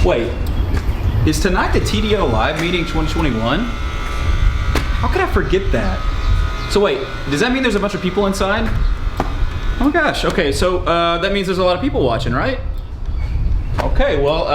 Wait, is tonight the TDO Live meeting 2021? How could I forget that? So wait, does that mean there's a bunch of people inside? Oh my gosh, okay, so that means there's a lot of people watching, right? Okay, well,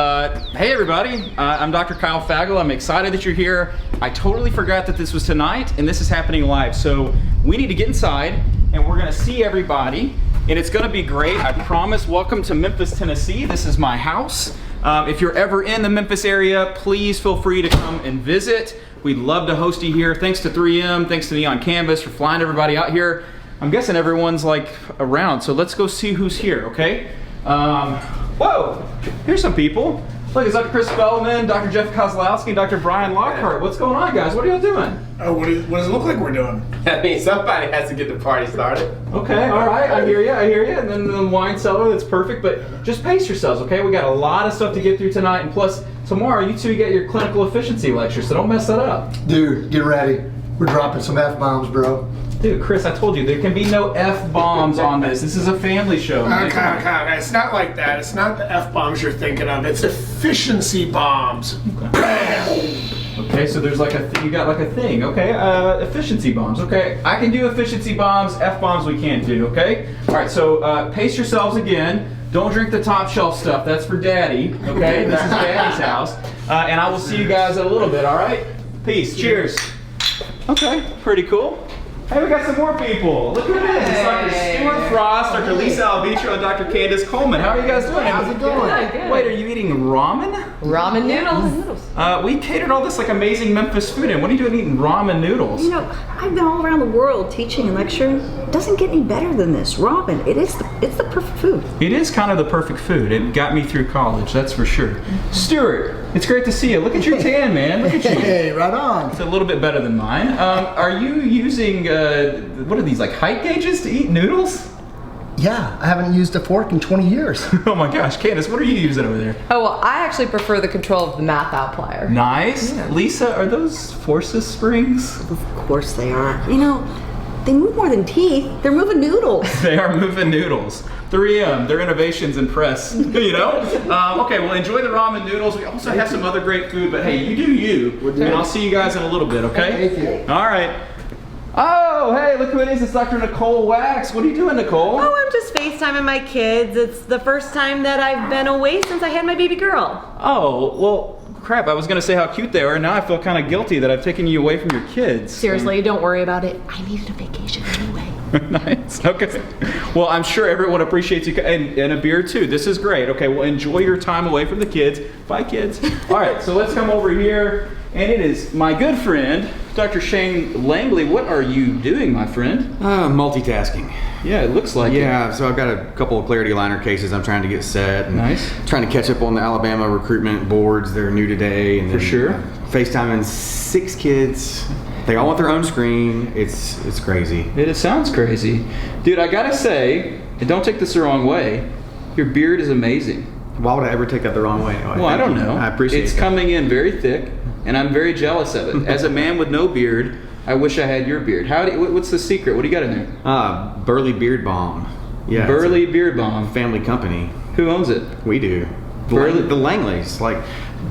hey everybody, I'm Dr. Kyle Fagel. I'm excited that you're here. I totally forgot that this was tonight, and this is happening live. So we need to get inside, and we're gonna see everybody, and it's gonna be great, I promise. Welcome to Memphis, Tennessee. This is my house. If you're ever in the Memphis area, please feel free to come and visit. We'd love to host you here. Thanks to 3M, thanks to Neon Canvas for flying everybody out here. I'm guessing everyone's like around, so let's go see who's here, okay? Whoa, here's some people. Look, it's Dr. Chris Feldman, Dr. Jeff Kozlowski, and Dr. Bryan Lockhart. What's going on, guys? What are y'all doing? Oh, what does it look like we're doing? I mean, somebody has to get the party started. Okay, all right, I hear you. And then the wine cellar, that's perfect, but just pace yourselves, okay? We got a lot of stuff to get through tonight, and plus, tomorrow you two get your clinical efficiency lecture, so don't mess that up. Dude, get ready. We're dropping some F-bombs, bro. Dude, Chris, I told you, there can be no F-bombs on this. This is a family show. Okay. It's not like that. It's not the F-bombs you're thinking of. It's efficiency bombs. Okay. Okay, so there's like you got like a thing, okay? Efficiency bombs, okay? I can do efficiency bombs, F-bombs we can't do, okay? All right, so pace yourselves again. Don't drink the top shelf stuff, that's for Daddy, okay? This is Daddy's house. And I will see you guys in a little bit, all right? Peace, cheers. Okay, pretty cool. Hey, we got some more people. Look who it is. It's Dr. Stuart Frost, Dr. Lisa Albitro, and Dr. Candice Coleman. How are you guys doing? How's it going? Good. Wait, are you eating ramen? Ramen noodles. We catered all this like amazing Memphis food in. What are you doing eating ramen noodles? You know, I've been all around the world teaching and lecturing. It doesn't get any better than this. Ramen, it's the perfect food. It is kind of the perfect food. It got me through college, that's for sure. Stuart, it's great to see you. Look at your tan, man. Look at you. Hey, right on. It's a little bit better than mine. Are you using, what are these, like height gauges to eat noodles? Yeah, I haven't used a fork in 20 years. Oh my gosh, Candice, what are you using over there? Oh, well, I actually prefer the control of the math outlier. Nice. Yeah. Lisa, are those forces springs? Of course they are. You know, they move more than teeth. They're moving noodles. They are moving noodles. 3M, their innovations impress, you know? Okay, well, enjoy the ramen noodles. We also have some other great food, but hey, you do you. And I'll see you guys in a little bit, okay? Thank you. All right. Oh, hey, look who it is. It's Dr. Nicole Wax. What are you doing, Nicole? Oh, I'm just FaceTiming my kids. It's the first time that I've been away since I had my baby girl. Oh, well, crap. I was going to say how cute they are, and now I feel kind of guilty that I've taken you away from your kids. Seriously, don't worry about it. I needed a vacation anyway. Nice. Okay. Well, I'm sure everyone appreciates you, and a beer too. This is great. Okay, well, enjoy your time away from the kids. Bye, kids. All right, so let's come over here, and it is my good friend, Dr. Shane Langley. What are you doing, my friend? Multitasking. Yeah, it looks like Yeah, so I've got a couple of clarity liner cases I'm trying to get set. And Nice. Trying to catch up on the Alabama recruitment boards. They're new today. And For then, sure. FaceTiming 6 kids. They all want their own screen. It's crazy. It sounds crazy. Dude, I gotta say, and don't take this the wrong way, your beard is amazing. Why would I ever take that the wrong way? Well, I don't know. I appreciate it. It's coming in very thick, and I'm very jealous of it. As a man with no beard, I wish I had your beard. What's the secret? What do you got in there? Burley Beard Balm. Yeah, Burley Beard Balm. family company. Who owns it? We do. Burley- The Langleys, like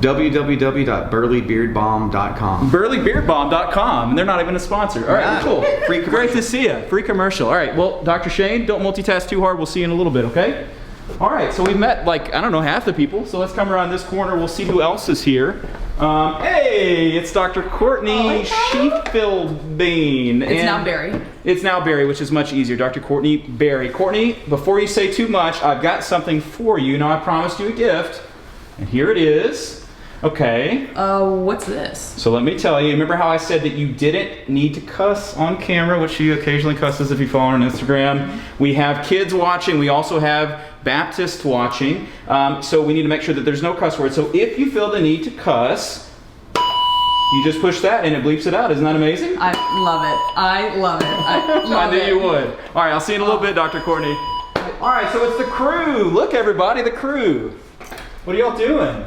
www.burleybeardbalm.com. Burleybeardbalm.com, and they're not even a sponsor. All right, cool. Free Great to see you. Free commercial. All right, well, Dr. Shane, don't multitask too hard. We'll see you in a little bit, okay? All right, so we've met, like, I don't know, half the people. So let's come around this corner. We'll see who else is here. Hey, it's Dr. Courtney Sheepfieldbean. It's now Barry. It's now Barry, which is much easier. Dr. Courtney Barry. Courtney, before you say too much, I've got something for you. Now, I promised you a gift, and here it is. Okay. What's this? So let me tell you, remember how I said that you didn't need to cuss on camera, which she occasionally cusses if you follow her on Instagram. We have kids watching. We also have Baptists watching. So we need to make sure that there's no cuss words. So if you feel the need to cuss, you just push that and it bleeps it out. Isn't that amazing? I love it. I love it. I knew you would. All right, I'll see you in a little bit, Dr. Courtney. All right, so it's the crew. Look, everybody, the crew. What are y'all doing?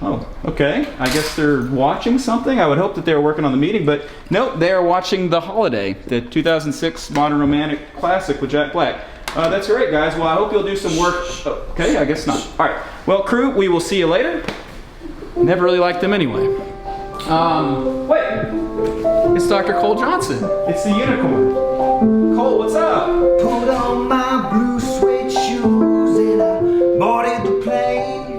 Oh, okay. I guess they're watching something. I would hope that they were working on the meeting, but nope, they are watching The Holiday, the 2006 modern romantic classic with Jack Black. That's great, guys. Well, I hope you'll do some work. Okay, I guess not. All right. Well, crew, we will see you later. Never really liked them anyway. Wait. It's Dr. Cole Johnson. It's the unicorn. Cole, what's up? Put on my blue suede shoes and I boarded the plane.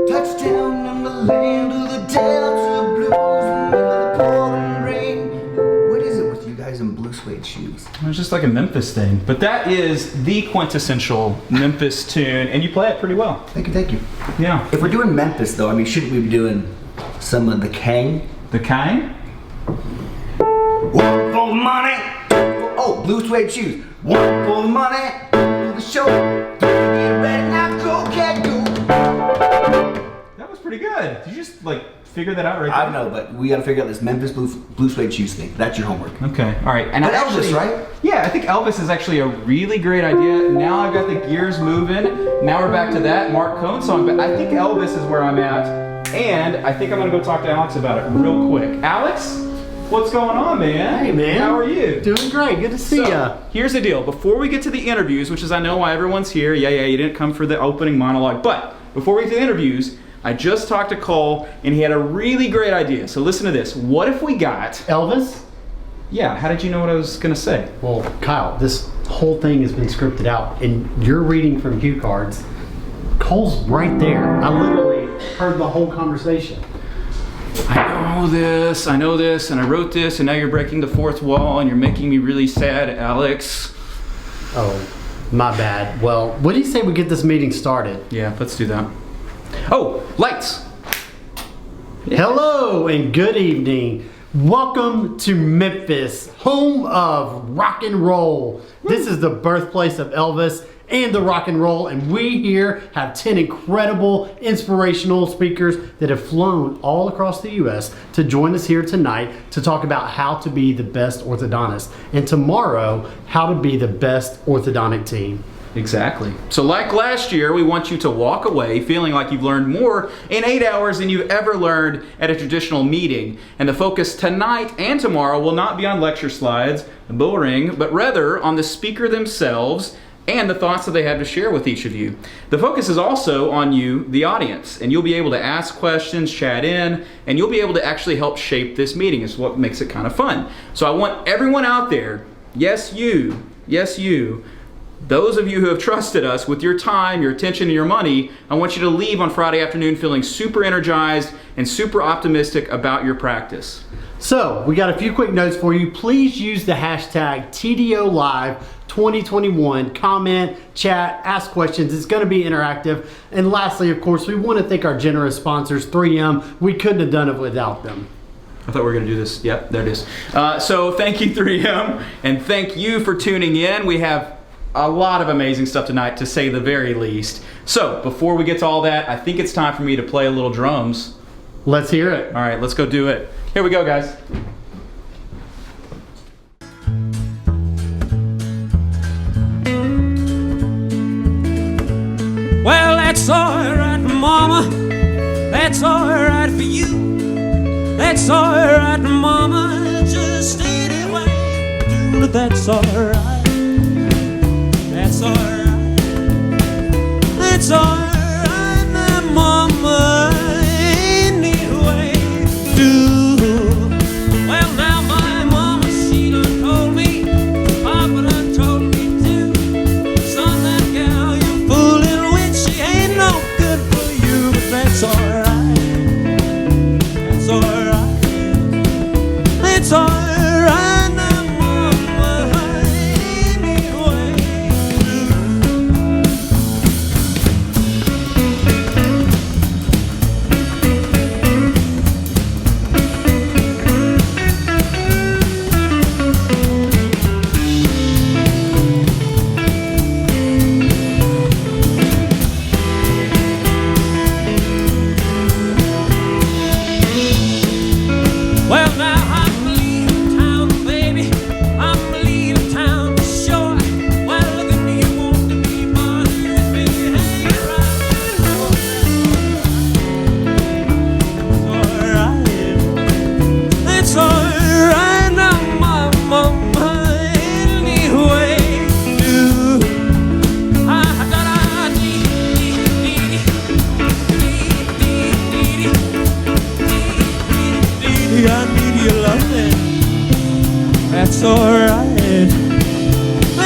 Touchdown in the land of the Delta Blues and the pouring rain. What is it with you guys in blue suede shoes? It's just like a Memphis thing. But that is the quintessential Memphis tune, and you play it pretty well. Thank you, thank you. Yeah. If we're doing Memphis though, I mean, shouldn't we be doing some of the Kang? The kind? One for the money. Oh, blue suede shoes. One for the money. For the show. Get ready now, go, cat, go. That was pretty good. Did you just like figure that out right I there? don't know, but we gotta figure out this Memphis blue suede shoes thing. That's your homework. Okay, all right. And But I Elvis, right? Yeah, I think Elvis is actually a really great idea. Now I've got the gears moving. Now we're back to that Mark Cohn song, but I think Elvis is where I'm at. And I think I'm gonna go talk to Alex about it real quick. Alex, what's going on, man? Hey, man. How are you? Doing great. Good to see ya. Here's the deal. Before we get to the interviews, which is I know why everyone's here. Yeah, you didn't come for the opening monologue. But before we get to the interviews, I just talked to Cole, and he had a really great idea. So listen to this. What if we got... Elvis? Yeah, how did you know what I was going to say? Well, Kyle, this whole thing has been scripted out, and you're reading from cue cards. Cole's right there. I literally heard the whole conversation. I know this, and I wrote this, and now you're breaking the fourth wall, and you're making me really sad, Alex. Oh, my bad. Well, what do you say we get this meeting started? Yeah, let's do that. Oh, lights! Hello and good evening. Welcome to Memphis, home of rock and roll. This is the birthplace of Elvis and the rock and roll, and we here have 10 incredible inspirational speakers that have flown all across the U.S. to join us here tonight to talk about how to be the best orthodontist, and tomorrow, how to be the best orthodontic team. Exactly. So like last year, we want you to walk away feeling like you've learned more in 8 hours than you've ever learned at a traditional meeting. And the focus tonight and tomorrow will not be on lecture slides, boring, but rather on the speaker themselves and the thoughts that they have to share with each of you. The focus is also on you, the audience, and you'll be able to ask questions, chat in, and you'll be able to actually help shape this meeting. It's what makes it kind of fun. So I want everyone out there, yes you, those of you who have trusted us with your time, your attention, and your money, I want you to leave on Friday afternoon feeling super energized and super optimistic about your practice. So, we got a few quick notes for you. Please use the hashtag TDOLive2021. Comment, chat, ask questions. It's going to be interactive. And lastly, of course, we want to thank our generous sponsors, 3M. We couldn't have done it without them. I thought we were going to do this. Yep, there it is. So thank you, 3M, and thank you for tuning in. We have a lot of amazing stuff tonight, to say the very least. So before we get to all that, I think it's time for me to play a little drums. Let's hear it. All right, let's go do it. Here we go, guys. Well, that's alright, Mama. That's alright for you. That's alright, Mama. Just anyway, dude, that's alright. That's alright. That's alright, my Mama. Anyway, dude. Well, now my Mama, she done told me. Papa done told me too. Son, that gal you're fooling with, she ain't no good for you. But that's alright. That's alright. That's alright now, Mama. Anyway. it's alright.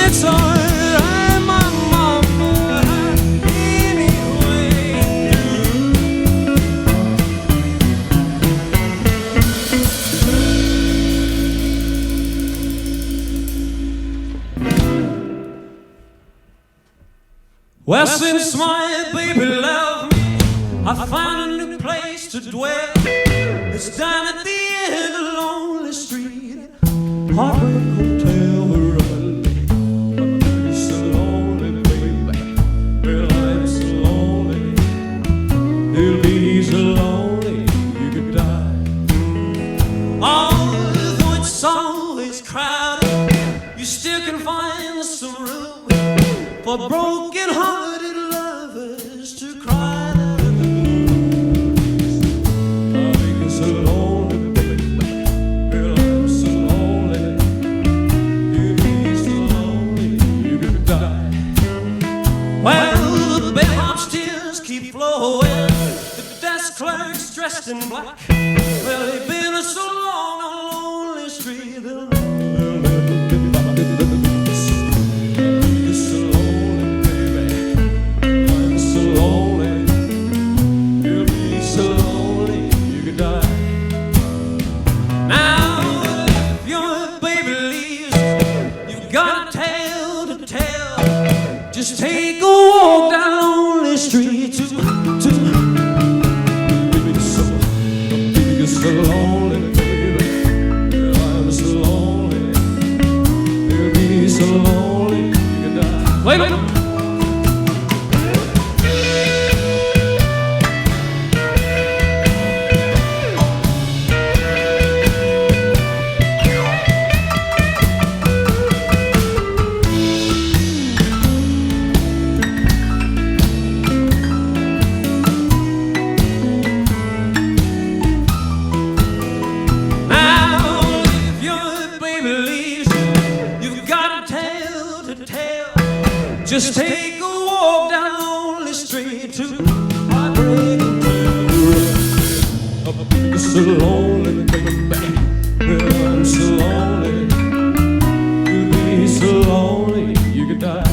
It's alright, my mama, anyway. Well, since my baby left me, I found a new place to dwell. It's down at the end of Lonely Street, Heartbreak Hotel where I lay. I'm so lonely, baby. Well, I'm so lonely. You'll be so lonely you could die. Although it's always crowded, you still can find some room for broken-hearted lovers to cry out in the blues. I'll be so lonely, baby. Girl, I'm so lonely. You'll be so lonely you could die. Well, the bellhop's tears keep flowing. The desk clerk's dressed in black. Well, they've been so long on Lonely Street, they'll never get back. Just take a walk down Lonely Street to be so lonely, baby. I'm so lonely. You'll be so lonely you can die. Wait. Just take a walk down Lonely Street to Heartbreak Hotel. I'm so lonely, baby. Well, I'm so lonely. You'll be so lonely you could die.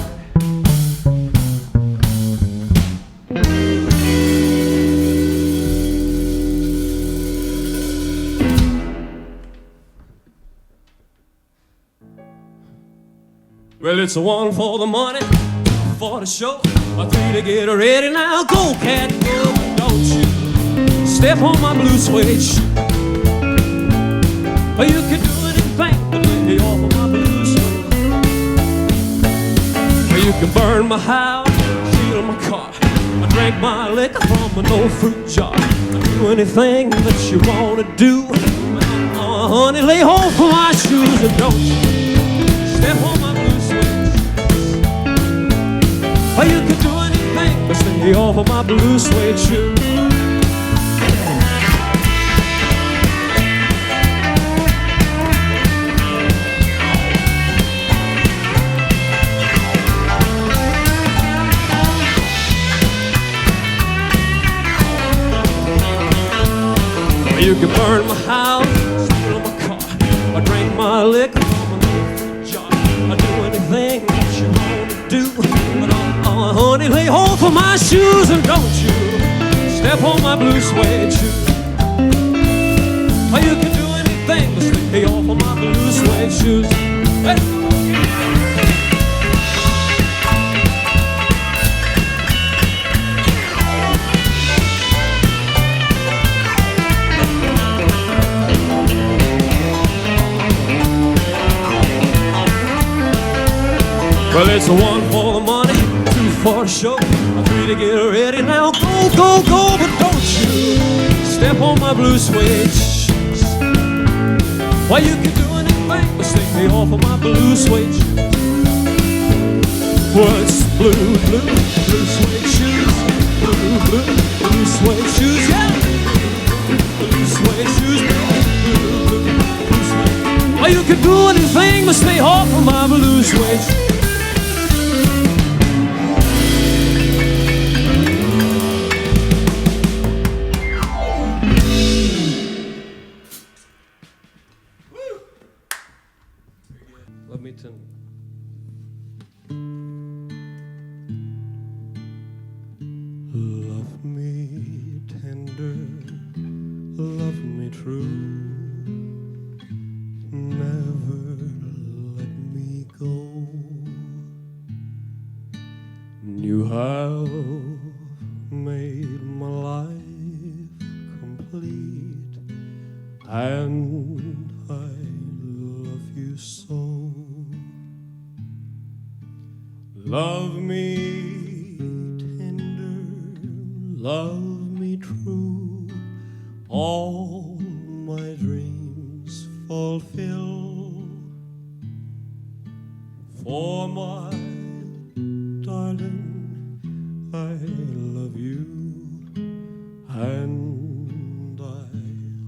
Well, it's a one for the money, for the show, a three to get ready. Now go, cat, go, don't you step on my blue suede shoe. Or you can do anything but lay off of my blue suede. Or you can burn my house, steal my car, or drink my liquor from an old fruit jar. Or do anything that you wanna do. Honey, lay off of my shoes and don't you step on my blue suede. Or you can do anything but stay off of my blue suede shoes. Or you can burn my house, steal my car, or drink my liquor from an old jar, or do anything that you wanna do. But honey, lay hold for my shoes and don't you step on my blue suede shoes. Or you can do anything but stay off of my blue suede shoes. Hey. Well, it's a one for the money, two for the show, a three to get ready. Now go, go, go, but don't you step on my blue suede shoes. Well, you can do anything but stay off of my blue suede shoes. What's blue, blue, blue suede shoes? Blue, blue, blue suede shoes, yeah. Blue suede shoes, blue, blue, blue suede. Well, you can do anything but stay off of my blue suede shoes. Love me tender, love me true. Never let me go. You have made my life complete, and I love you so. Love me tender, love me true, all my dreams fulfill. For my darling, I love you, and I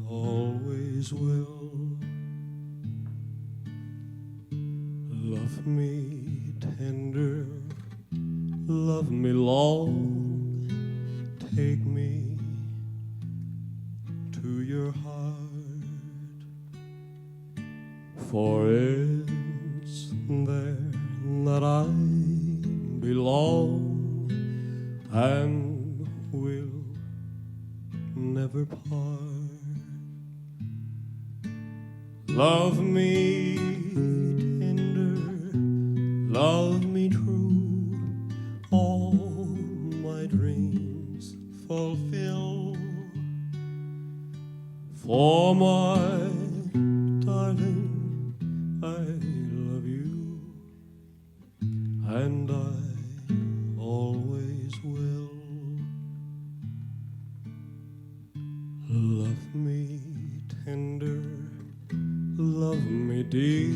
always will. Love me tender, love me long, take me to your heart, for it's there that I belong and will never part. Love me tender, love me true, all my dreams fulfill. For my darling, I love you, and I always will. Love me tender, love me dear,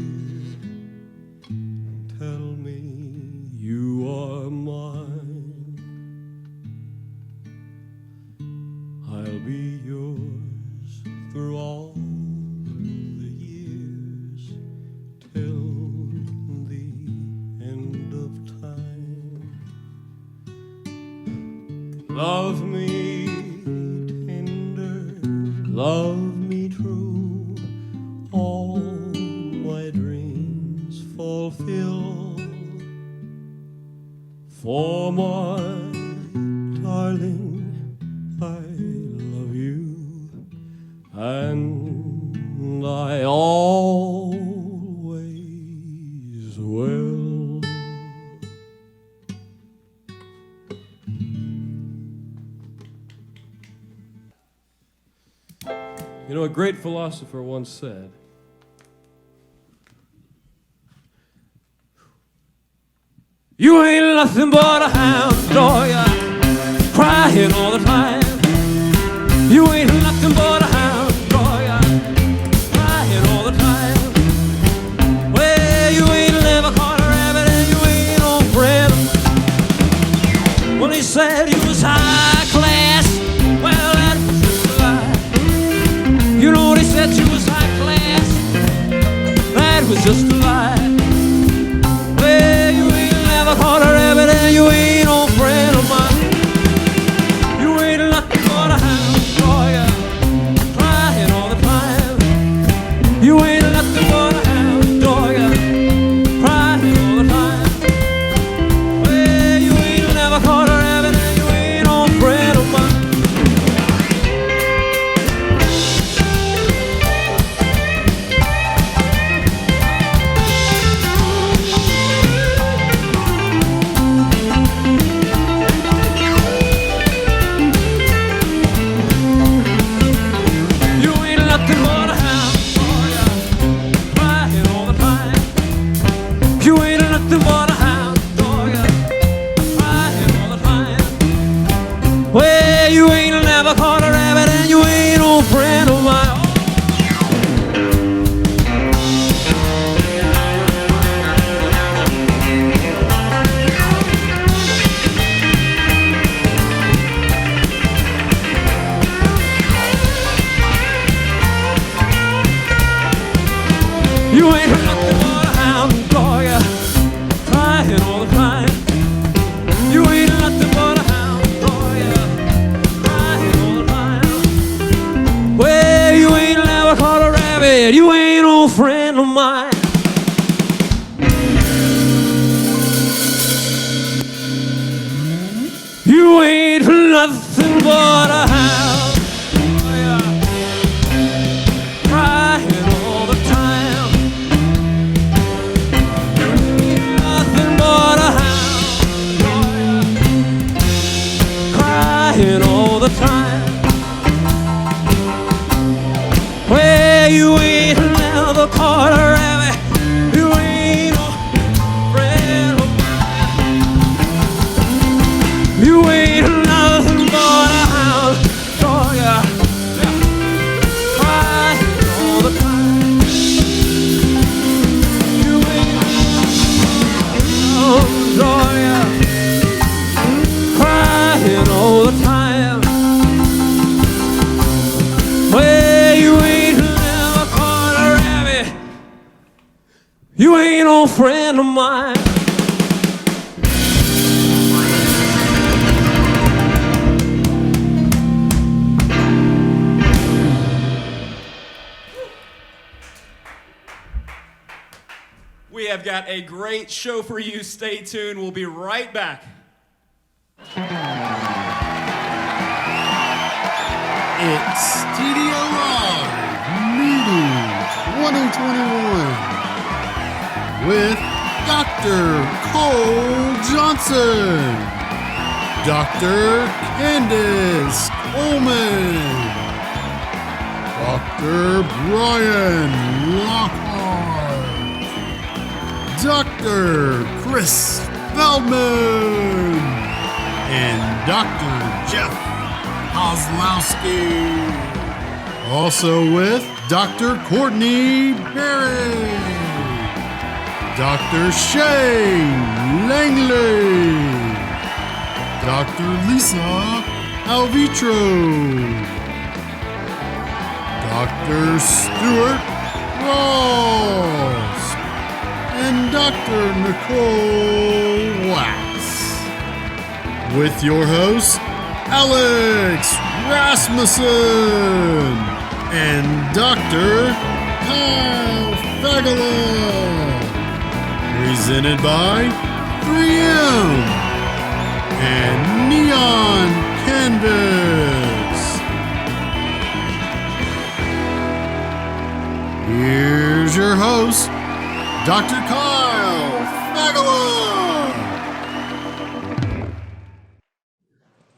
tell me you are mine. I'll be yours through all the years, till the end of time. Love me tender, love me true, all my dreams fulfill. For my darling, I love you, and I always will. You know, a great philosopher once said, you ain't nothing but a hound dog, crying all the time. You ain't nothing but a hound dog, crying all the time. Well, you ain't never caught a rabbit and you ain't no friend. When he said he was high class, well, that was just a lie. You know what he said, she was high class, that was just a lie. Well, you ain't never caught a rabbit and you ain't no friend of mine. You ain't nothing but a hound dog, crying all the time. You ain't nothing but a hound dog, crying all the time. Well, you ain't never caught a rabbit and you ain't no friend of mine. Well, you ain't never caught a rabbit and you ain't no friend of mine. You ain't nothing but a hound dog, crying all the time. You ain't nothing but a hound dog, crying all the time. Well, you ain't never caught a rabbit, you ain't no friend of mine. You ain't nothing but a hound. Crying all the time. Nothing but a hound. Crying all the time. Where you ain't never caught a rabbit. You ain't no friend of mine. You ain't nothing but a hound. Oh yeah. Crying all the time. You ain't no, oh yeah. Crying all the time. Where you ain't never caught a rabbit. You ain't no friend of mine. We have got a great show for you. Stay tuned. We'll be right back. It's TDO Live Meeting 2021 with Dr. Cole Johnson, Dr. Candice Coleman, Dr. Bryan Lockhart, Dr. Chris Feldman, and Dr. Jeff Kozlowski. Also with Dr. Courtney Berry, Dr. Shane Langley, Dr. Lisa Alvitro, Dr. Stuart Frost, and Dr. Nicole Wax. With your host, Alex Rasmussen and Dr. Kyle Fagala. Presented by 3M and Neon Canvas. Here's your host, Dr. Kyle Fagala.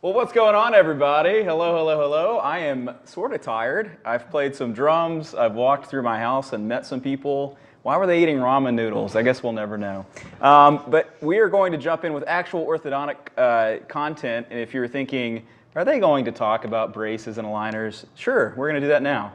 Well, what's going on, everybody? Hello, hello, hello. I am sort of tired. I've played some drums. I've walked through my house and met some people. Why were they eating ramen noodles? I guess we'll never know. But we are going to jump in with actual orthodontic content. And if you're thinking, are they going to talk about braces and aligners? Sure, we're going to do that now.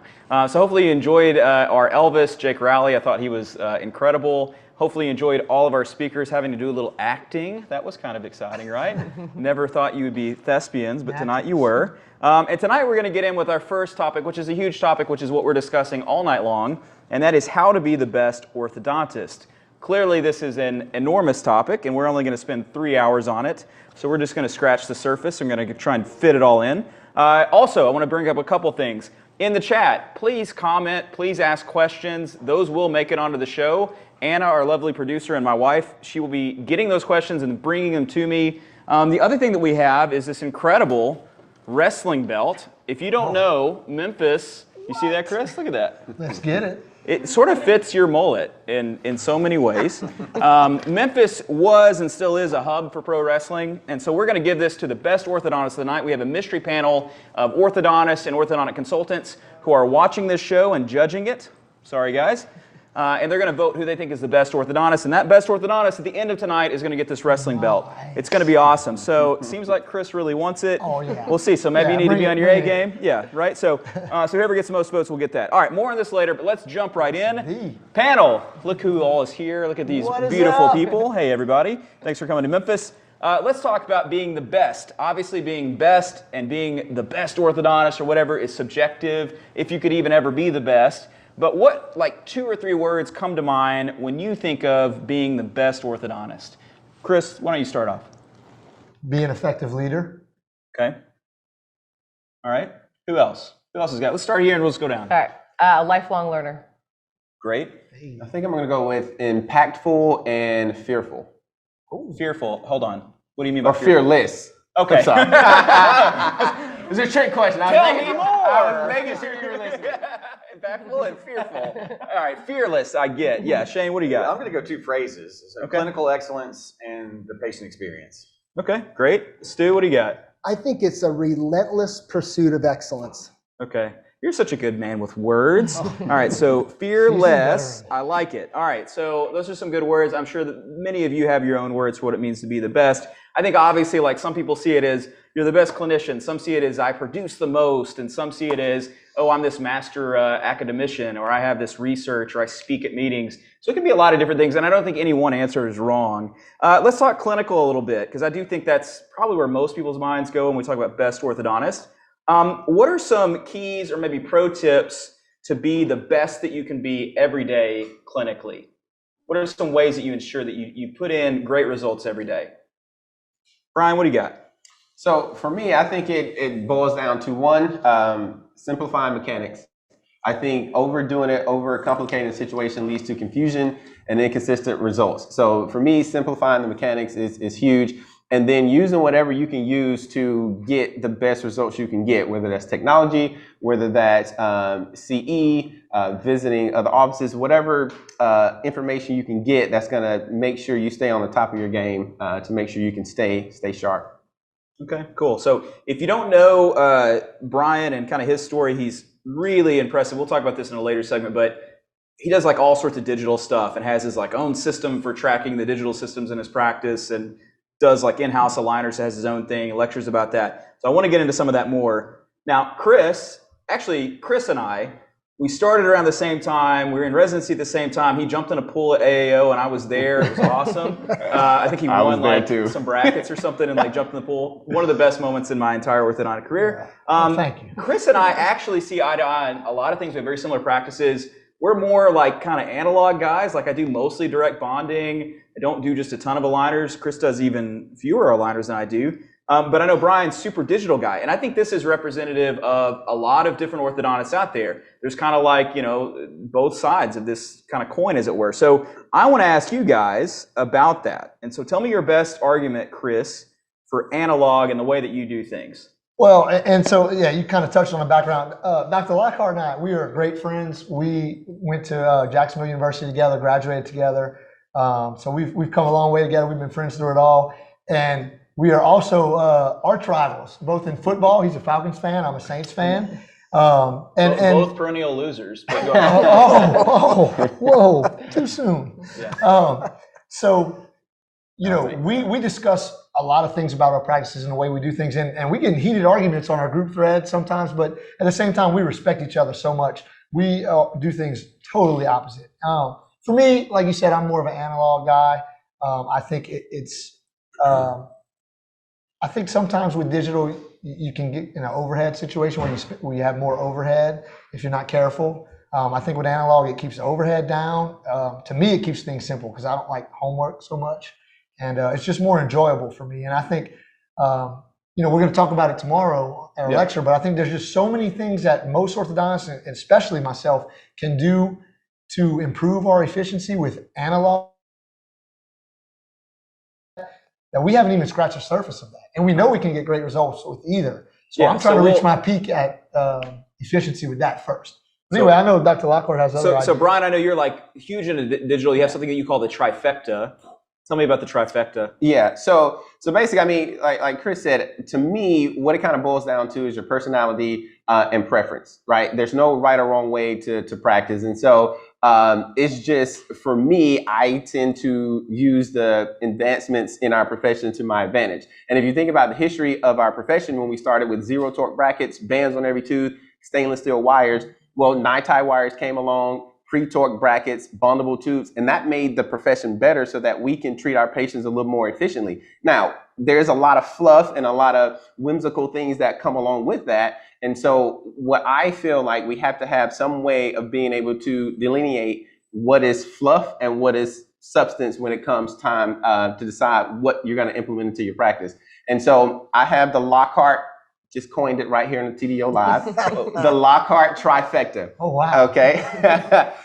So hopefully you enjoyed our Elvis, Jake Rowley. I thought he was incredible. Hopefully you enjoyed all of our speakers having to do a little acting. That was kind of exciting, right? Never thought you would be thespians, but tonight you were. And tonight we're going to get in with our first topic, which is a huge topic, which is what we're discussing all night long, and that is how to be the best orthodontist. Clearly this is an enormous topic, and we're only going to spend 3 hours on it, so we're just going to scratch the surface. I'm going to try and fit it all in. Also, I want to bring up a couple things. In the chat, please comment, please ask questions. Those will make it onto the show. Anna, our lovely producer, and my wife, she will be getting those questions and bringing them to me. The other thing that we have is this incredible wrestling belt. If you don't know, Memphis, you see that, Chris? Look at that. Let's get it. It sort of fits your mullet in so many ways. Memphis was and still is a hub for pro wrestling, and so we're going to give this to the best orthodontists tonight. We have a mystery panel of orthodontists and orthodontic consultants who are watching this show and judging it. Sorry, guys. And they're going to vote who they think is the best orthodontist. And that best orthodontist at the end of tonight is going to get this wrestling belt. It's going to be awesome. So it seems like Chris really wants it. Oh, yeah. We'll see. So maybe you need to be on your A game. Yeah, right? So whoever gets the most votes will get that. All right, more on this later, but let's jump right in. Panel, look who all is here. Look at these beautiful people. Hey, everybody. Thanks for coming to Memphis. Let's talk about being the best. Obviously, being best and being the best orthodontist or whatever is subjective, if you could even ever be the best. But what, like, 2 or 3 words come to mind when you think of being the best orthodontist? Chris, why don't you start off? Be an effective leader. Okay. All right. Who else? Who else has got? Let's start here and we'll just go down. All right. Lifelong learner. Great. I think I'm going to go with impactful and fearful. Ooh. Fearful. Hold on. What do you mean by fearless? Okay. I'm sorry. It was a trick question. Tell me more. I was making sure you were listening. Impactful and fearful. All right, fearless, I get. Yeah, Shane, what do you got? I'm going to go 2 phrases. So clinical excellence and the patient experience. Okay, great. Stu, what do you got? I think it's a relentless pursuit of excellence. Okay. You're such a good man with words. All right, so fearless. I like it. All right, so those are some good words. I'm sure that many of you have your own words for what it means to be the best. I think obviously, like, some people see it as you're the best clinician. Some see it as I produce the most, and some see it as, oh, I'm this master academician, or I have this research, or I speak at meetings. So it can be a lot of different things, and I don't think any one answer is wrong. Let's talk clinical a little bit, because I do think that's probably where most people's minds go when we talk about best orthodontist. What are some keys or maybe pro tips to be the best that you can be every day clinically? What are some ways that you ensure that you put in great results every day? Brian, what do you got? So for me, I think it boils down to one, simplifying mechanics. I think overdoing it, overcomplicating the situation leads to confusion and inconsistent results. So for me, simplifying the mechanics is huge. And then using whatever you can use to get the best results you can get, whether that's technology, whether that's CE, visiting other offices, whatever information you can get that's going to make sure you stay on the top of your game to make sure you can stay sharp. Okay, cool. So if you don't know Brian and kind of his story, he's really impressive. We'll talk about this in a later segment, but he does like all sorts of digital stuff and has his like own system for tracking the digital systems in his practice, and does like in-house aligners, has his own thing, lectures about that. So I want to get into some of that more. Now, Chris and I, we started around the same time. We were in residency at the same time. He jumped in a pool at AAO and I was there. It was awesome. I think he won like some brackets or something and like jumped in the pool. One of the best moments in my entire orthodontic career. Thank you. Chris and I actually see eye to eye on a lot of things. We have very similar practices. We're more like kind of analog guys. Like I do mostly direct bonding. I don't do just a ton of aligners. Chris does even fewer aligners than I do. But I know Brian's super digital guy. And I think this is representative of a lot of different orthodontists out there. There's kind of like, you know, both sides of this kind of coin, as it were. So I want to ask you guys about that. And so tell me your best argument, Chris, for analog and the way that you do things. Well, and so, yeah, you kind of touched on the background. Dr. Lockhart and I, we are great friends. We went to Jacksonville University together, graduated together. So we've come a long way together. We've been friends through it all. And we are also arch rivals, both in football. He's a Falcons fan. I'm a Saints fan. Both perennial losers. But go ahead. Whoa, too soon. Yeah. So, you know, we discuss a lot of things about our practices and the way we do things, and we get in heated arguments on our group thread sometimes, but at the same time, we respect each other so much. We do things totally opposite. For me, like you said, I'm more of an analog guy. I think I think sometimes with digital, you can get in an overhead situation where you have more overhead if you're not careful. I think with analog, it keeps the overhead down. To me, it keeps things simple because I don't like homework so much. And it's just more enjoyable for me. And I think, you know, we're going to talk about it tomorrow at our lecture, but I think there's just so many things that most orthodontists, and especially myself, can do to improve our efficiency with analog that we haven't even scratched the surface of that. And we know we can get great results with either. So I'm trying to reach my peak at efficiency with that first. Anyway, I know Dr. Lockhart has other ideas. So Brian, I know you're like huge into digital. You have something that you call the trifecta. Tell me about the trifecta. Yeah, so basically, I mean, like Chris said, to me, what it kind of boils down to is your personality and preference, right? There's no right or wrong way to practice. And so it's just, for me, I tend to use the advancements in our profession to my advantage. And if you think about the history of our profession, when we started with zero torque brackets, bands on every tooth, stainless steel wires, well, NiTi wires came along, pre-torque brackets, bondable tubes, and that made the profession better so that we can treat our patients a little more efficiently. Now, there's a lot of fluff and a lot of whimsical things that come along with that. And so what I feel like we have to have some way of being able to delineate what is fluff and what is substance when it comes time to decide what you're going to implement into your practice. And so I have the Lockhart, just coined it right here in the TDO Live, the Lockhart trifecta. Oh, wow. Okay.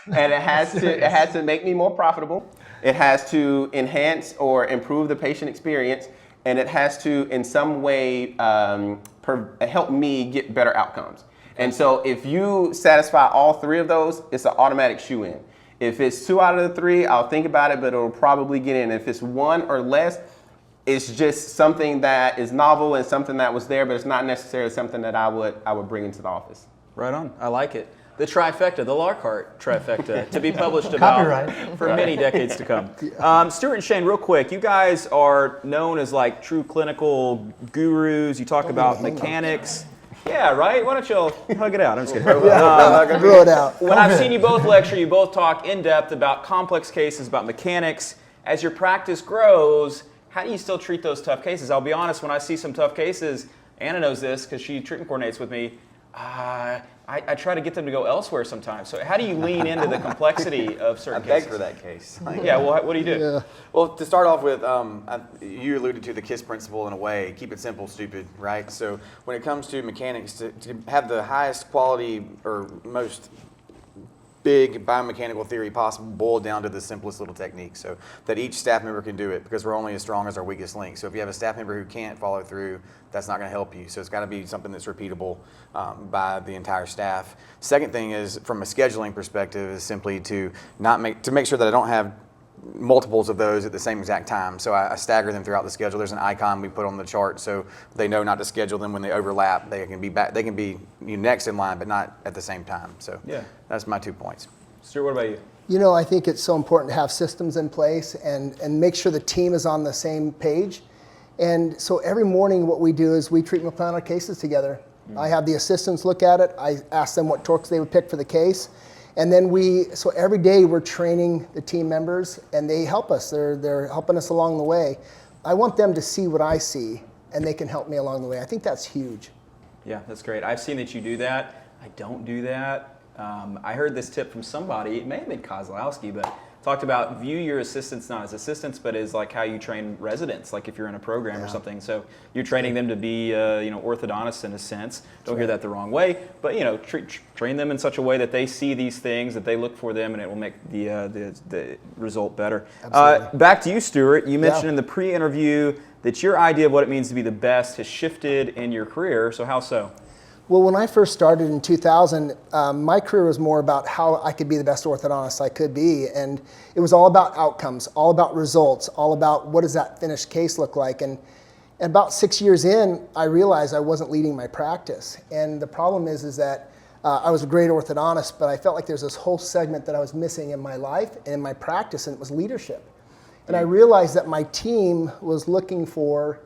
And it has to make me more profitable. It has to enhance or improve the patient experience. and it has to, in some way, help me get better outcomes. And so if you satisfy all 3 of those, it's an automatic shoe-in. If it's 2 out of the 3, I'll think about it, but it'll probably get in. If it's 1 or less, it's just something that is novel and something that was there, but it's not necessarily something that I would bring into the office. Right on. I like it. The trifecta, the Lockhart trifecta, to be published about for many decades to come. Stuart and Shane, real quick, you guys are known as like true clinical gurus. You talk about mechanics. Yeah, right? Why don't you hug it out? I'm just kidding. Grow it out. When I've seen you both lecture, you both talk in depth about complex cases, about mechanics. As your practice grows, how do you still treat those tough cases? I'll be honest, when I see some tough cases, Anna knows this because she treatment coordinates with me, I try to get them to go elsewhere sometimes. So how do you lean into the complexity of certain cases? I beg for that case. Yeah, well, what do you do? Yeah. Well, to start off with, you alluded to the KISS principle in a way. Keep it simple, stupid, right? So when it comes to mechanics, to have the highest quality or most big biomechanical theory possible boiled down to the simplest little technique so that each staff member can do it, because we're only as strong as our weakest link. So if you have a staff member who can't follow through, that's not going to help you. So it's got to be something that's repeatable by the entire staff. Second thing is, from a scheduling perspective, is simply to make sure that I don't have multiples of those at the same exact time. So I stagger them throughout the schedule. There's an icon we put on the chart so they know not to schedule them when they overlap. They can be back. They can be next in line, but not at the same time. So yeah, that's my 2 points. Stuart, what about you? You know, I think it's so important to have systems in place and make sure the team is on the same page. And so every morning what we do is we treatment plan our cases together. I have the assistants look at it. I ask them what torques they would pick for the case. And then so every day we're training the team members and they help us. They're helping us along the way. I want them to see what I see and they can help me along the way. I think that's huge. Yeah, that's great. I've seen that you do that. I don't do that. I heard this tip from somebody, it may have been Kozlowski, but talked about view your assistants not as assistants, but as like how you train residents, like if you're in a program or something. So you're training them to be, orthodontists in a sense. Don't hear that the wrong way, but train them in such a way that they see these things, that they look for them, and it will make the result better. Back to you, Stuart. You mentioned in the pre-interview that your idea of what it means to be the best has shifted in your career. So how so? Well, when I first started in 2000, my career was more about how I could be the best orthodontist I could be. And it was all about outcomes, all about results, all about what does that finished case look like. And about 6 years in, I realized I wasn't leading my practice. And the problem is that I was a great orthodontist, but I felt like there's this whole segment that I was missing in my life and in my practice, and it was leadership. And I realized that my team was looking for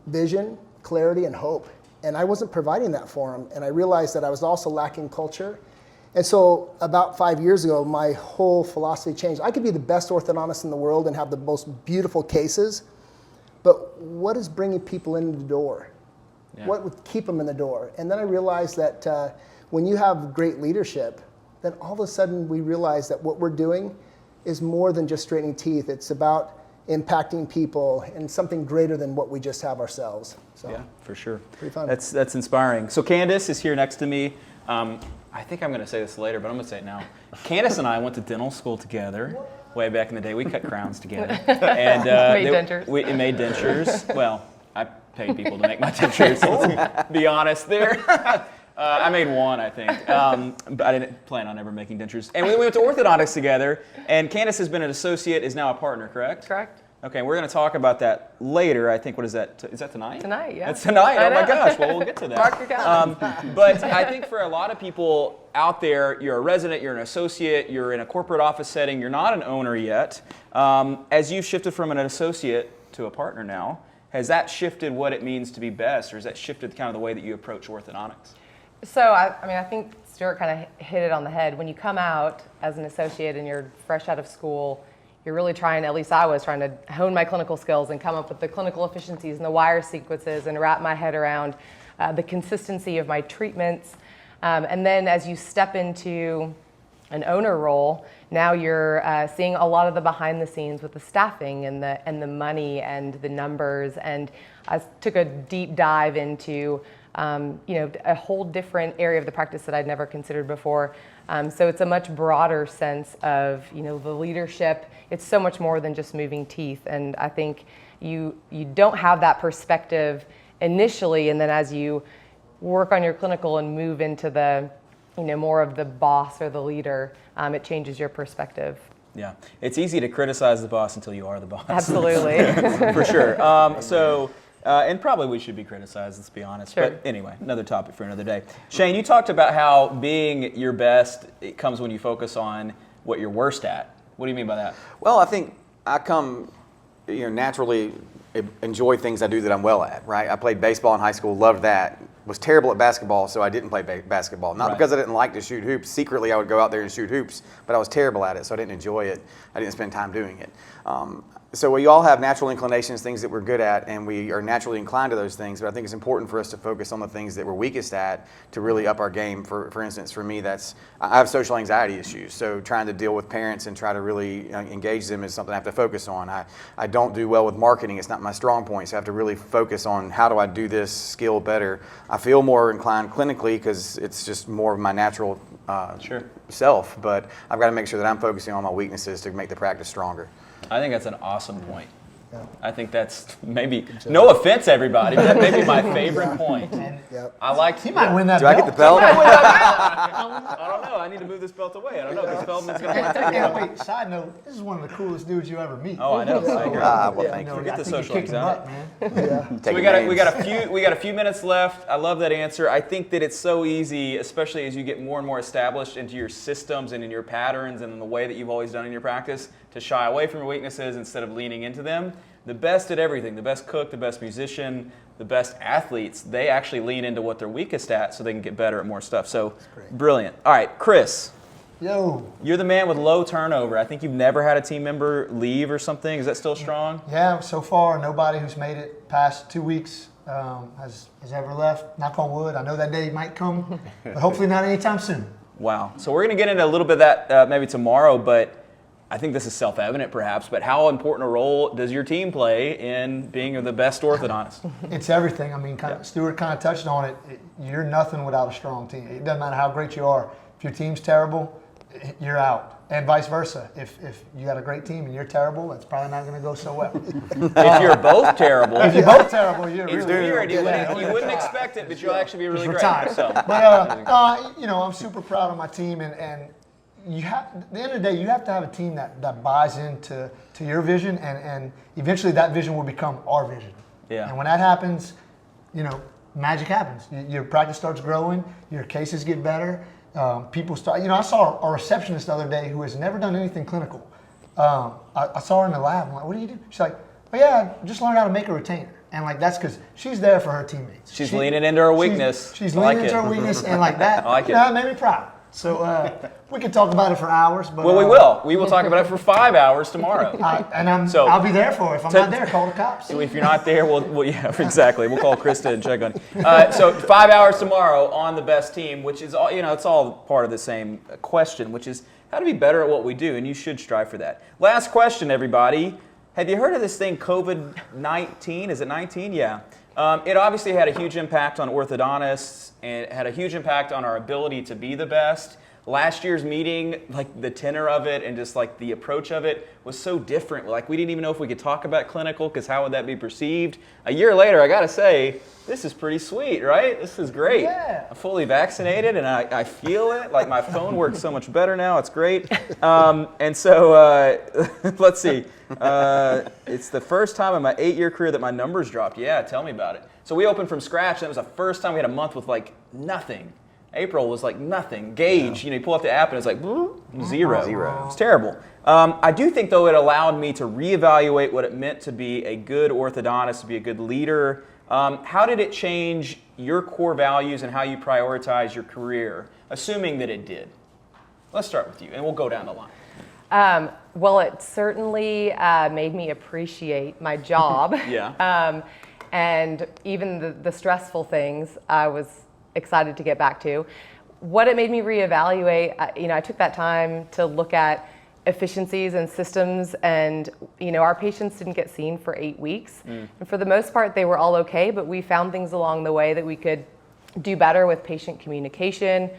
vision, clarity, and hope. And I wasn't providing that for them. And I realized that I was also lacking culture. And so about 5 years ago, my whole philosophy changed. I could be the best orthodontist in the world and have the most beautiful cases, but what is bringing people in the door? Yeah. What would keep them in the door? And then I realized that when you have great leadership, then all of a sudden we realize that what we're doing is more than just straightening teeth. It's about impacting people and something greater than what we just have ourselves. So, yeah, for sure. Pretty fun. That's inspiring. So Candice is here next to me. I think I'm going to say this later, but I'm going to say it now. Candice and I went to dental school together way back in the day. We cut crowns together. And We made dentures. Well, I paid people to make my dentures. Let's be honest there. I made one, I think, but I didn't plan on ever making dentures. And we went to orthodontics together, and Candice has been an associate, is now a partner, correct? Correct. Okay, we're going to talk about that later. I think, what is that? Is that tonight? Tonight, yeah. That's tonight. Oh my gosh. Well, we'll get to that. Mark your calendar. But I think for a lot of people out there, you're a resident, you're an associate, you're in a corporate office setting, you're not an owner yet. As you've shifted from an associate to a partner now, has that shifted what it means to be best, or has that shifted kind of the way that you approach orthodontics? So, I think Stuart kind of hit it on the head. When you come out as an associate and you're fresh out of school, you're really trying, at least I was trying to hone my clinical skills and come up with the clinical efficiencies and the wire sequences and wrap my head around the consistency of my treatments. And then as you step into an owner role, now you're seeing a lot of the behind the scenes with the staffing and the money and the numbers. And I took a deep dive into a whole different area of the practice that I'd never considered before. So it's a much broader sense of, the leadership. It's so much more than just moving teeth. And I think you don't have that perspective initially, and then as you work on your clinical and move into the, more of the boss or the leader, it changes your perspective. Yeah, it's easy to criticize the boss until you are the boss. Absolutely. For sure. And probably we should be criticized, let's be honest. Sure. But anyway, another topic for another day. Shane, you talked about how being your best, it comes when you focus on what you're worst at. What do you mean by that? Well, I think I come, naturally enjoy things I do that I'm well at, right? I played baseball in high school, loved that. Was terrible at basketball, so I didn't play basketball. Not because I didn't like to shoot hoops. Secretly, I would go out there and shoot hoops, but I was terrible at it, so I didn't enjoy it. I didn't spend time doing it. So we all have natural inclinations, things that we're good at, and we are naturally inclined to those things, but I think it's important for us to focus on the things that we're weakest at to really up our game. For instance, for me, I have social anxiety issues, so trying to deal with parents and try to really engage them is something I have to focus on. I don't do well with marketing. It's not my strong point, so I have to really focus on how do I do this skill better. I feel more inclined clinically because it's just more of my natural self, but I've got to make sure that I'm focusing on my weaknesses to make the practice stronger. I think that's an awesome point. Yeah. I think that's maybe, no offense everybody, but that may be my favorite point. I like. He might win that Do belt. I get the belt? I don't know. I need to move this belt away. I don't know because Feldman's going to want to take it. Wait, side note, this is one of the coolest dudes you ever meet. Oh, I know. I agree. Well, thank you. Forget the social anxiety. So we got a few minutes left. I love that answer. I think that it's so easy, especially as you get more and more established into your systems and in your patterns and in the way that you've always done in your practice, to shy away from your weaknesses instead of leaning into them. The best at everything, the best cook, the best musician, the best athletes, they actually lean into what they're weakest at so they can get better at more stuff. So brilliant. All right, Chris. Yo. You're the man with low turnover. I think you've never had a team member leave or something. Is that still strong? Yeah, so far nobody who's made it past 2 weeks has ever left. Knock on wood. I know that day might come, but hopefully not anytime soon. Wow. So we're going to get into a little bit of that maybe tomorrow, but I think this is self-evident perhaps, but how important a role does your team play in being the best orthodontist? It's everything. I mean, Stuart kind of touched on it. You're nothing without a strong team. It doesn't matter how great you are. If your team's terrible, you're out. And vice versa. If you got a great team and you're terrible, it's probably not going to go so well. If you're both terrible. If you're both terrible, you're it's really weird. You wouldn't expect it, but you'll actually be really great. So. But, I'm super proud of my team, and you have, at the end of the day, you have to have a team that buys into your vision, and eventually that vision will become our vision. Yeah. And when that happens, magic happens. Your practice starts growing, your cases get better, people start, I saw a receptionist the other day who has never done anything clinical. I saw her in the lab. I'm like, what do you do? She's like, oh yeah, I just learned how to make a retainer. And that's because she's there for her teammates. She's leaning into her weakness. She's leaning into her weakness, and that, I like it. That made me proud. So we could talk about it for hours. But, well, we will. We will talk about it for 5 hours tomorrow. I'll be there for it. If I'm not there, call the cops. If you're not there, well, yeah, exactly. We'll call Krista and check on you. So 5 hours tomorrow on the best team, which is all, it's all part of the same question, which is how to be better at what we do, and you should strive for that. Last question, everybody. Have you heard of this thing, COVID-19? Is it 19? Yeah. It obviously had a huge impact on orthodontists, and it had a huge impact on our ability to be the best. Last year's meeting, the tenor of it and just the approach of it was so different. We didn't even know if we could talk about clinical because how would that be perceived? A year later, I got to say, this is pretty sweet, right? This is great. Yeah. I'm fully vaccinated and I feel it. My phone works so much better now. It's great. And so let's see. It's the first time in my 8-year career that my numbers dropped. Yeah, tell me about it. So we opened from scratch. And it was the first time we had a month with nothing. April was nothing. Gauge, you pull up the app and it's zero. It's terrible. I do think, though, it allowed me to reevaluate what it meant to be a good orthodontist, to be a good leader. How did it change your core values and how you prioritize your career, assuming that it did? Let's start with you, and we'll go down the line. Well, it certainly made me appreciate my job. Yeah. And even the stressful things I was excited to get back to. What it made me reevaluate, I took that time to look at efficiencies and systems, and our patients didn't get seen for 8 weeks. And for the most part, they were all okay, but we found things along the way that we could do better with patient communication,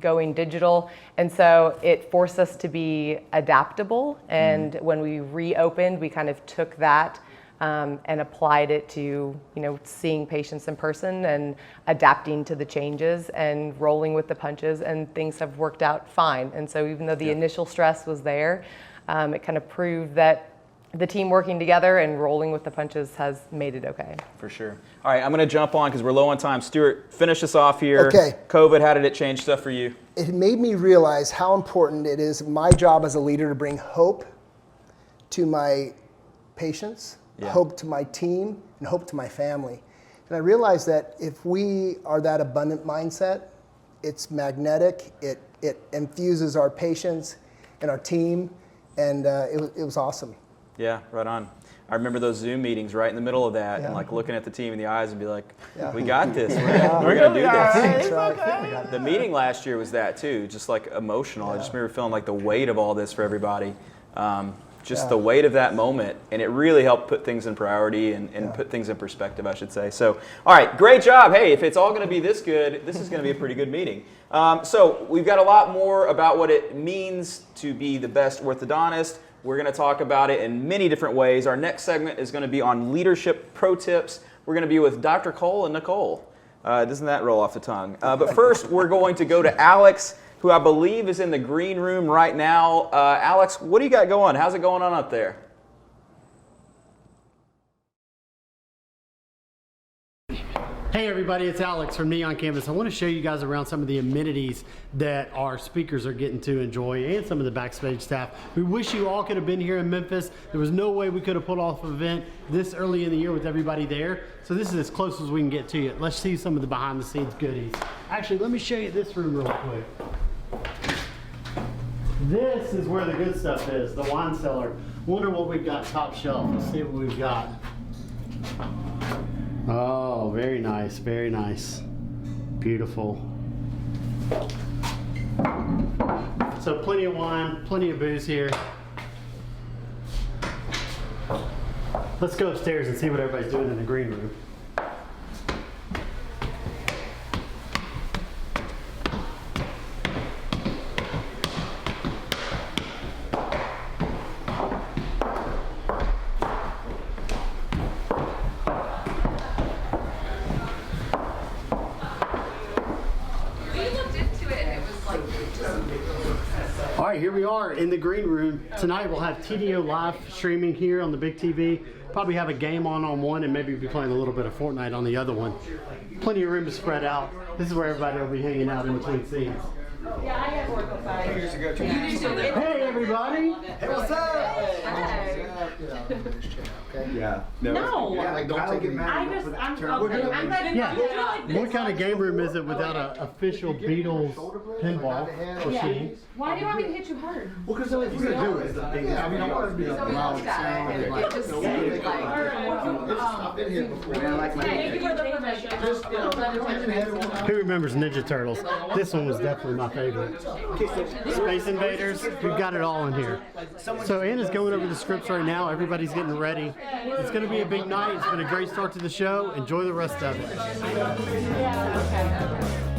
going digital. And so it forced us to be adaptable. And when we reopened, we kind of took that and applied it to, seeing patients in person and adapting to the changes and rolling with the punches, and things have worked out fine. And so even though the initial stress was there, it kind of proved that the team working together and rolling with the punches has made it okay. For sure. All right, I'm going to jump on because we're low on time. Stuart, finish us off here. Okay. COVID, how did it change stuff for you? It made me realize how important it is, my job as a leader, to bring hope to my patients, hope to my team, and hope to my family. And I realized that if we are that abundant mindset, it's magnetic, it infuses our patients and our team, and it was awesome. Yeah, right on. I remember those Zoom meetings right in the middle of that, and like looking at the team in the eyes and be like, we got this, we're gonna do this. Right. The meeting last year was that too, just like emotional. I just remember feeling like the weight of all this for everybody. Just the weight of that moment, and it really helped put things in priority and put things in perspective, I should say. So, all right, great job. Hey, if it's all going to be this good, this is going to be a pretty good meeting. So we've got a lot more about what it means to be the best orthodontist. We're going to talk about it in many different ways. Our next segment is going to be on leadership pro tips. We're going to be with Dr. Cole and Nicole. Doesn't that roll off the tongue? But first, we're going to go to Alex, who I believe is in the green room right now. Alex, what do you got going? How's it going on up there? Hey everybody, it's Alex from Neon Canvas. I want to show you guys around some of the amenities that our speakers are getting to enjoy, and some of the backstage staff. We wish you all could have been here in Memphis. There was no way we could have pulled off an event this early in the year with everybody there. So this is as close as we can get to you. Let's see some of the behind the scenes goodies. Actually, let me show you this room real quick. This is where the good stuff is, the wine cellar. Wonder what we've got top shelf. Let's see what we've got. Oh, very nice, very nice. Beautiful. So plenty of wine, plenty of booze here. Let's go upstairs and see what everybody's doing in the green room. All right, here we are in the green room. Tonight we'll have TDO live streaming here on the big TV. Probably have a game on one, and maybe be playing a little bit of Fortnite on the other one. Plenty of room to spread out. This is where everybody will be hanging out in between scenes. Yeah, I have work with that. Hey everybody! Hey, what's up? Yeah. No. Like, don't take it mad. I'm glad Yeah. What kind of game room is it without an official Beatles pinball machine? Why do you want me to hit you hard? Well, because if you're gonna do it, I mean, I want it to be a loud sound. And like, I've been here before. Thank you for the permission. Who remembers Ninja Turtles? This one was definitely my favorite. Space Invaders, we've got it all in here. So Anna's going over the scripts right now. Everybody's getting ready. It's going to be a big night. It's been a great start to the show. Enjoy the rest of it. Yeah, okay.